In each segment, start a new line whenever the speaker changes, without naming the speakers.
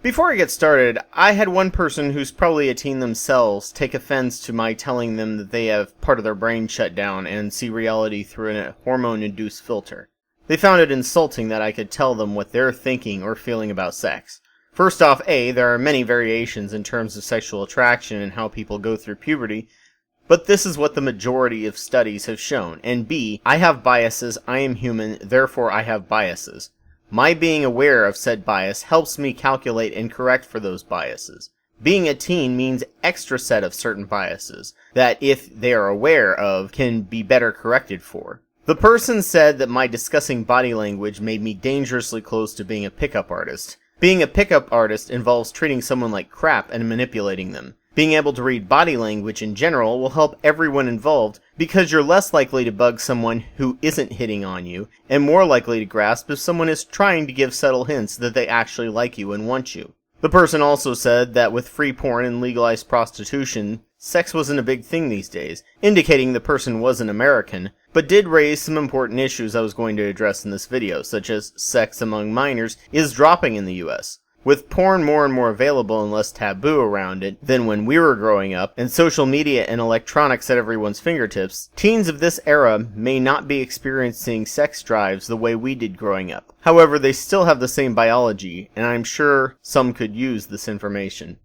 Before I get started, I had one person who's probably a teen themselves take offense to my telling them that they have part of their brain shut down and see reality through a hormone-induced filter. They found it insulting that I could tell them what they're thinking or feeling about sex. First off, there are many variations in terms of sexual attraction and how people go through puberty, but this is what the majority of studies have shown, and B, I have biases, I am human, therefore I have biases. My being aware of said bias helps me calculate and correct for those biases. Being a teen means extra set of certain biases that, if they are aware of, can be better corrected for. The person said that my discussing body language made me dangerously close to being a pickup artist. Being a pickup artist involves treating someone like crap and manipulating them. Being able to read body language in general will help everyone involved because you're less likely to bug someone who isn't hitting on you, and more likely to grasp if someone is trying to give subtle hints that they actually like you and want you. The person also said that with free porn and legalized prostitution, sex wasn't a big thing these days, indicating the person wasn't American, but did raise some important issues I was going to address in this video, such as sex among minors is dropping in the US. With porn more and more available and less taboo around it than when we were growing up, and social media and electronics at everyone's fingertips, teens of this era may not be experiencing sex drives the way we did growing up. However, they still have the same biology, and I'm sure some could use this information.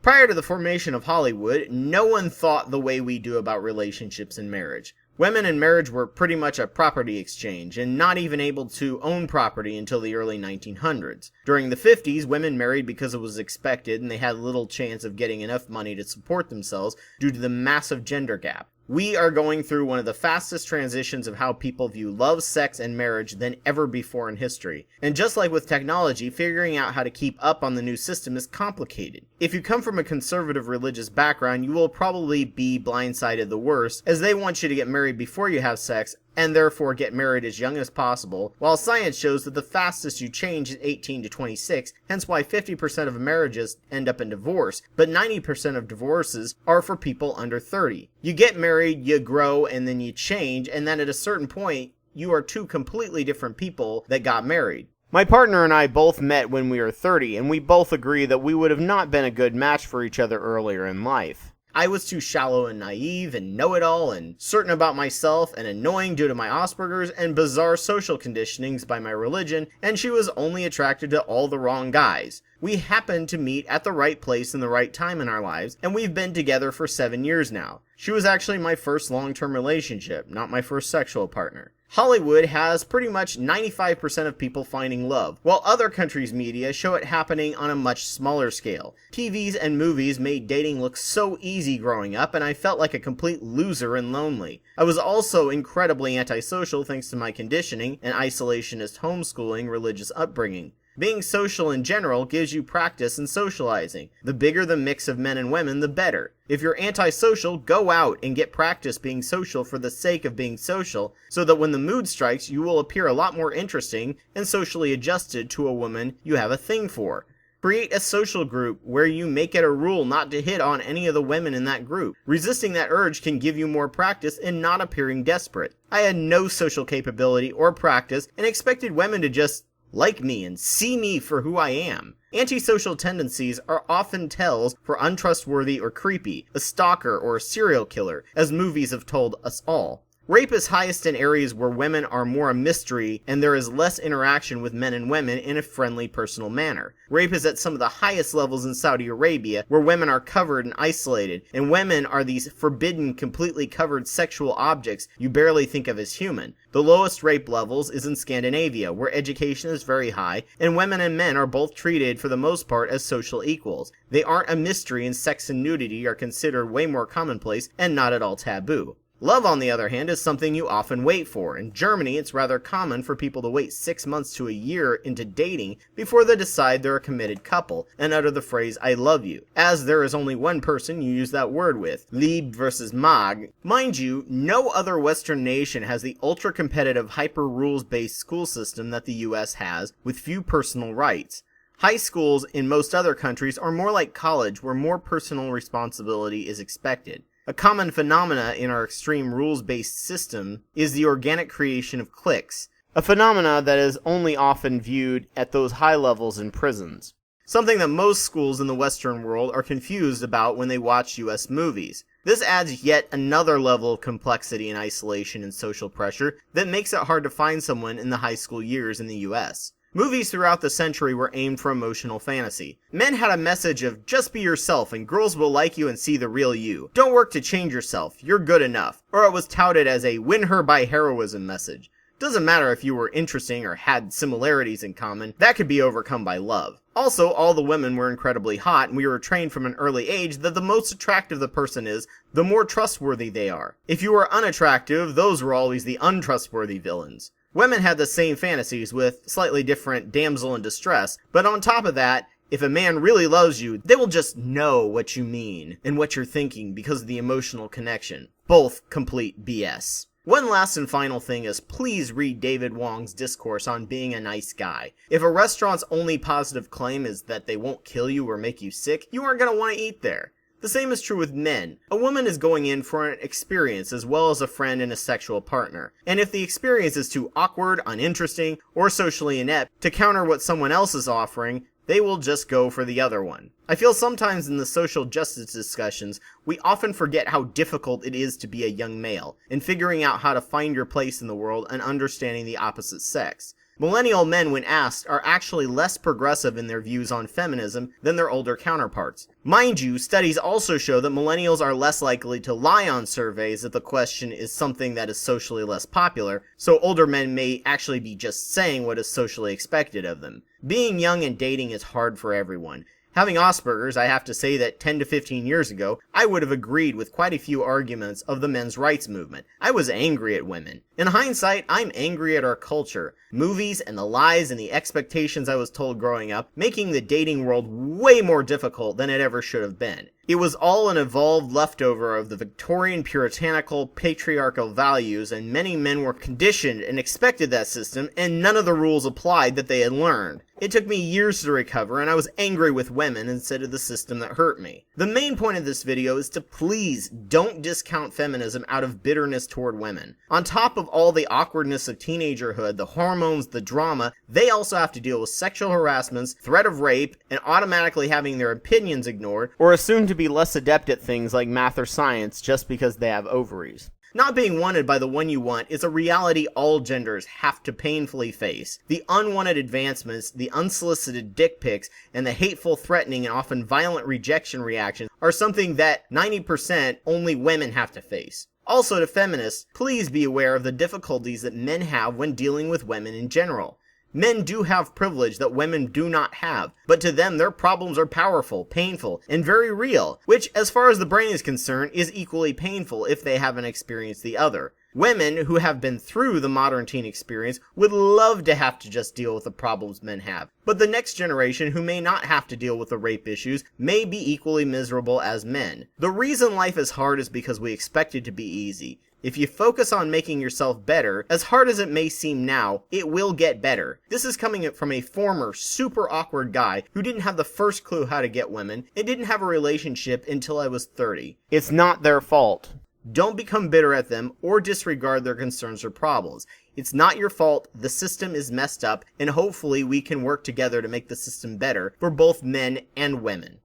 Prior to the formation of Hollywood, no one thought the way we do about relationships and marriage. Women in marriage were pretty much a property exchange, and not even able to own property until the early 1900s. During the 50s, women married because it was expected, and they had little chance of getting enough money to support themselves due to the massive gender gap. We are going through one of the fastest transitions of how people view love, sex, and marriage than ever before in history. And just like with technology, figuring out how to keep up on the new system is complicated. If you come from a conservative religious background, you will probably be blindsided the worst, as they want you to get married before you have sex, and therefore get married as young as possible, while science shows that the fastest you change is 18 to 26, hence why 50% of marriages end up in divorce, but 90% of divorces are for people under 30. You get married, you grow, and then you change, and then at a certain point, you are two completely different people that got married. My partner and I both met when we were 30, and we both agree that we would have not been a good match for each other earlier in life. I was too shallow and naive and know-it-all and certain about myself and annoying due to my Asperger's and bizarre social conditionings by my religion, and she was only attracted to all the wrong guys. We happened to meet at the right place and the right time in our lives, and we've been together for 7 years now. She was actually my first long-term relationship, not my first sexual partner. Hollywood has pretty much 95% of people finding love, while other countries' media show it happening on a much smaller scale. TVs and movies made dating look so easy growing up, and I felt like a complete loser and lonely. I was also incredibly antisocial thanks to my conditioning and isolationist homeschooling religious upbringing. Being social in general gives you practice in socializing. The bigger the mix of men and women, the better. If you're antisocial, go out and get practice being social for the sake of being social, so that when the mood strikes, you will appear a lot more interesting and socially adjusted to a woman you have a thing for. Create a social group where you make it a rule not to hit on any of the women in that group. Resisting that urge can give you more practice in not appearing desperate. I had no social capability or practice and expected women to just like me and see me for who I am. Antisocial tendencies are often tells for untrustworthy or creepy, a stalker or a serial killer, as movies have told us all. Rape is highest in areas where women are more a mystery and there is less interaction with men and women in a friendly, personal manner. Rape is at some of the highest levels in Saudi Arabia, where women are covered and isolated, and women are these forbidden, completely covered sexual objects you barely think of as human. The lowest rape levels is in Scandinavia, where education is very high, and women and men are both treated for the most part as social equals. They aren't a mystery, and sex and nudity are considered way more commonplace and not at all taboo. Love, on the other hand, is something you often wait for. In Germany, it's rather common for people to wait 6 months to a year into dating before they decide they're a committed couple and utter the phrase, "I love you," as there is only one person you use that word with, Lieb versus Mag. Mind you, no other Western nation has the ultra-competitive, hyper-rules-based school system that the US has, with few personal rights. High schools in most other countries are more like college, where more personal responsibility is expected. A common phenomena in our extreme rules-based system is the organic creation of cliques, a phenomena that is only often viewed at those high levels in prisons. something that most schools in the Western world are confused about when they watch US movies. This adds yet another level of complexity and isolation and social pressure that makes it hard to find someone in the high school years in the US. Movies throughout the century were aimed for emotional fantasy. Men had a message of just be yourself and girls will like you and see the real you. Don't work to change yourself, you're good enough. Or it was touted as a win her by heroism message. Doesn't matter if you were interesting or had similarities in common, that could be overcome by love. Also, all the women were incredibly hot, and we were trained from an early age that the most attractive the person is, the more trustworthy they are. If you were unattractive, those were always the untrustworthy villains. Women had the same fantasies with slightly different damsel in distress, but on top of that, if a man really loves you, they will just know what you mean and what you're thinking because of the emotional connection. Both complete BS. One last and final thing is please read David Wong's discourse on being a nice guy. If a restaurant's only positive claim is that they won't kill you or make you sick, you aren't going to want to eat there. The same is true with men. A woman is going in for an experience as well as a friend and a sexual partner. And if the experience is too awkward, uninteresting, or socially inept to counter what someone else is offering, they will just go for the other one. I feel sometimes in the social justice discussions, we often forget how difficult it is to be a young male, and figuring out how to find your place in the world and understanding the opposite sex. Millennial men, when asked, are actually less progressive in their views on feminism than their older counterparts. Mind you, studies also show that millennials are less likely to lie on surveys if the question is something that is socially less popular, so older men may actually be just saying what is socially expected of them. Being young and dating is hard for everyone. Having Asperger's, I have to say that 10 to 15 years ago, I would have agreed with quite a few arguments of the men's rights movement. I was angry at women. In hindsight, I'm angry at our culture, movies, and the lies and the expectations I was told growing up, making the dating world way more difficult than it ever should have been. It was all an evolved leftover of the Victorian puritanical patriarchal values, and many men were conditioned and expected that system, and none of the rules applied that they had learned. It took me years to recover, and I was angry with women instead of the system that hurt me. The main point of this video is to please don't discount feminism out of bitterness toward women. On top of all the awkwardness of teenagerhood, the hormones, the drama, they also have to deal with sexual harassments, threat of rape, and automatically having their opinions ignored, or assumed to be less adept at things like math or science just because they have ovaries. Not being wanted by the one you want is a reality all genders have to painfully face. The unwanted advancements, the unsolicited dick pics, and the hateful, threatening, and often violent rejection reactions are something that 90% only women have to face. Also to feminists, please be aware of the difficulties that men have when dealing with women in general. Men do have privilege that women do not have, but to them their problems are powerful, painful, and very real, which, as far as the brain is concerned, is equally painful if they haven't experienced the other. Women who have been through the modern teen experience would love to have to just deal with the problems men have, but the next generation who may not have to deal with the rape issues may be equally miserable as men. The reason life is hard is because we expect it to be easy. If you focus on making yourself better, as hard as it may seem now, it will get better. This is coming from a former super awkward guy who didn't have the first clue how to get women and didn't have a relationship until I was 30. It's not their fault. Don't become bitter at them or disregard their concerns or problems. It's not your fault, the system is messed up, and hopefully we can work together to make the system better for both men and women.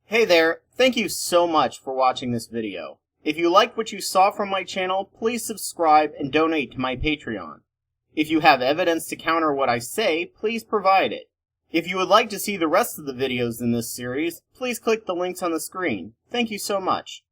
Hey there, thank you so much for watching this video. If you liked what you saw from my channel, please subscribe and donate to my Patreon. If you have evidence to counter what I say, please provide it. If you would like to see the rest of the videos in this series, please click the links on the screen. Thank you so much.